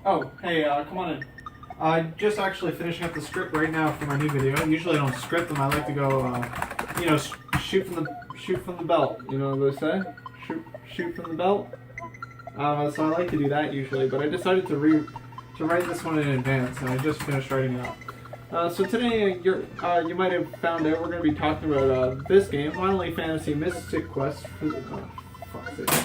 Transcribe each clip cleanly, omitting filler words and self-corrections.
Oh, hey, come on in. Just actually finishing up the script right now for my new video. Usually I don't script them. I like to go, shoot from the belt. You know what they say? Shoot from the belt. So I like to do that usually, but I decided to write this one in advance, and I just finished writing it up. So today, you might have found out we're going to be talking about this game, Final Fantasy Mystic Quest.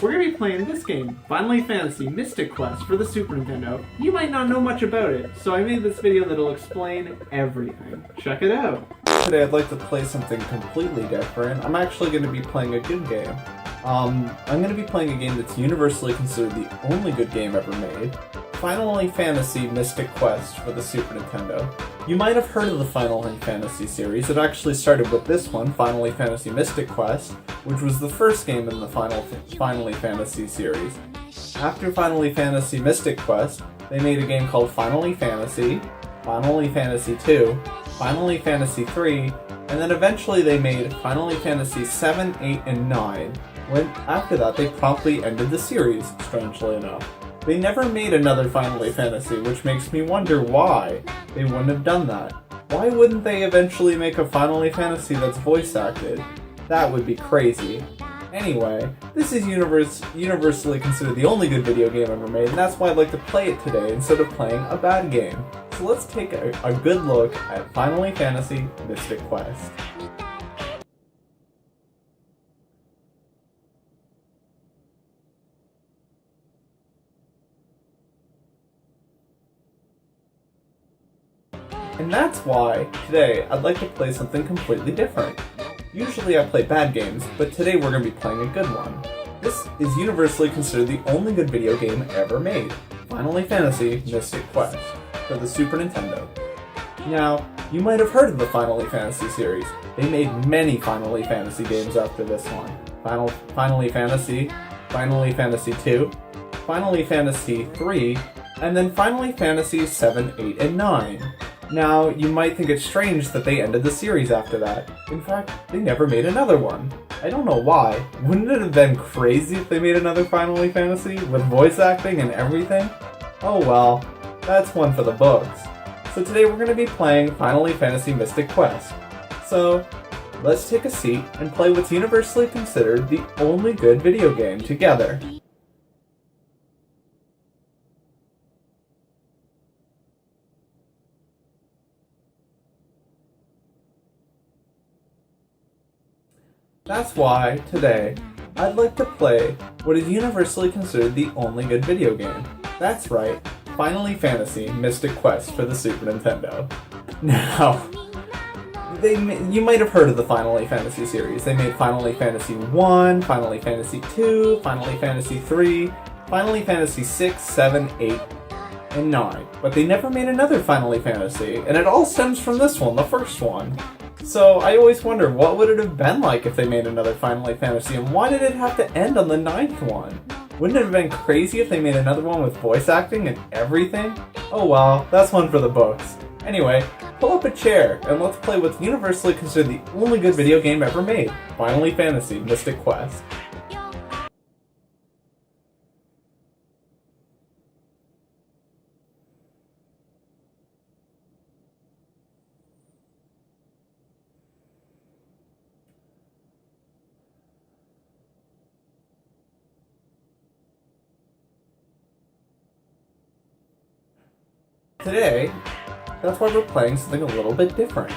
We're going to be playing this game, Final Fantasy Mystic Quest, for the Super Nintendo. You might not know much about it, so I made this video that'll explain everything. Check it out. Today I'd like to play something completely different. I'm actually going to be playing a good game. I'm going to be playing a game that's universally considered the only good game ever made. Final Fantasy Mystic Quest for the Super Nintendo. You might have heard of the Final Fantasy series. It actually started with this one, Final Fantasy Mystic Quest, which was the first game in the Final Fantasy series. After Final Fantasy Mystic Quest, they made a game called Final Fantasy, Final Fantasy II, Final Fantasy III, and then eventually they made Final Fantasy 7, 8, and 9. After that, they promptly ended the series, strangely enough. They never made another Final Fantasy, which makes me wonder why they wouldn't have done that. Why wouldn't they eventually make a Final Fantasy that's voice acted? That would be crazy. Anyway, this is universally considered the only good video game ever made, and that's why I'd like to play it today instead of playing a bad game. So let's take a good look at Final Fantasy Mystic Quest. And that's why, today, I'd like to play something completely different. Usually I play bad games, but today we're going to be playing a good one. This is universally considered the only good video game ever made, Final Fantasy Mystic Quest, for the Super Nintendo. Now, you might have heard of the Final Fantasy series. They made many Final Fantasy games after this one. Final Fantasy, Final Fantasy II, Final Fantasy III, and then Final Fantasy 7, 8, and 9. Now, you might think it's strange that they ended the series after that. In fact, they never made another one. I don't know why. Wouldn't it have been crazy if they made another Final Fantasy with voice acting and everything? Oh well, that's one for the books. So today we're going to be playing Final Fantasy Mystic Quest. So, let's take a seat and play what's universally considered the only good video game together. That's why, today, I'd like to play what is universally considered the only good video game. That's right, Final Fantasy Mystic Quest for the Super Nintendo. Now, you might have heard of the Final Fantasy series. They made Final Fantasy 1, Final Fantasy 2, Final Fantasy 3, Final Fantasy 6, 7, 8, and 9. But they never made another Final Fantasy, and it all stems from this one, the first one. So I always wonder, what would it have been like if they made another Final Fantasy, and why did it have to end on the 9th one? Wouldn't it have been crazy if they made another one with voice acting and everything? Oh well, that's one for the books. Anyway, pull up a chair, and let's play what's universally considered the only good video game ever made, Final Fantasy Mystic Quest. Today, that's why we're playing something a little bit different.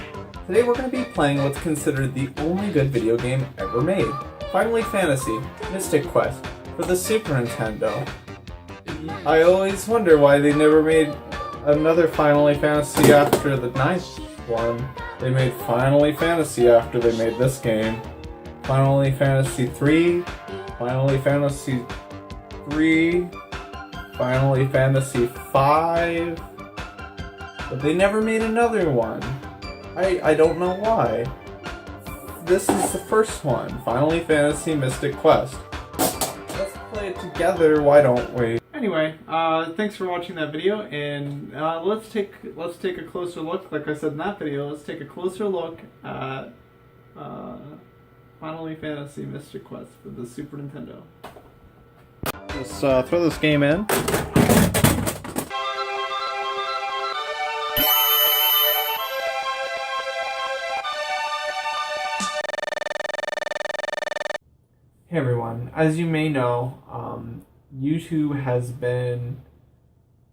Today we're going to be playing what's considered the only good video game ever made, Final Fantasy Mystic Quest for the Super Nintendo. I always wonder why they never made another Final Fantasy after the 9th one. They made Final Fantasy after they made this game. Final Fantasy 3, Final Fantasy 3, Final Fantasy 5, but they never made another one. I don't know why. This is the first one, Final Fantasy Mystic Quest. Let's play it together, why don't we? Anyway, thanks for watching that video, and let's take a closer look. Like I said in that video, let's take a closer look at Final Fantasy Mystic Quest for the Super Nintendo. Let's throw this game in. Hey everyone, as you may know, YouTube has been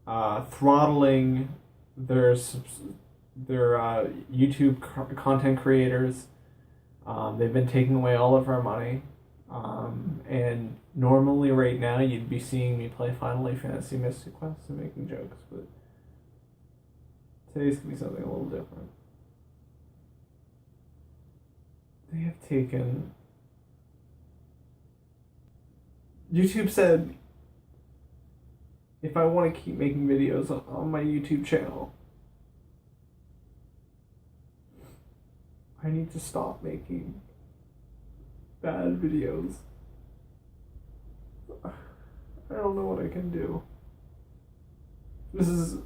throttling their YouTube content creators. They've been taking away all of our money. And normally right now you'd be seeing me play Final Fantasy Mystic Quest and making jokes, but today's gonna be something a little different. They have taken... YouTube said if I want to keep making videos on my YouTube channel, I need to stop making bad videos. I don't know what I can do. This is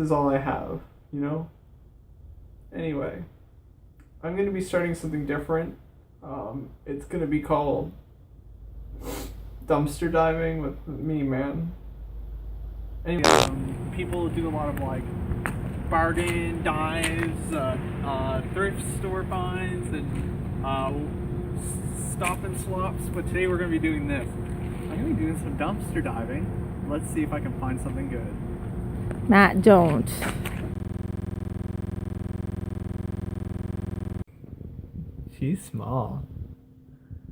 all I have, you know? Anyway, I'm going to be starting something different. It's going to be called Dumpster Diving with me, man. Anyway, people do a lot of like bargain dives, thrift store finds, and stop and swaps. But today we're going to be doing this. I'm going to be doing some dumpster diving. Let's see if I can find something good. Matt, don't. She's small.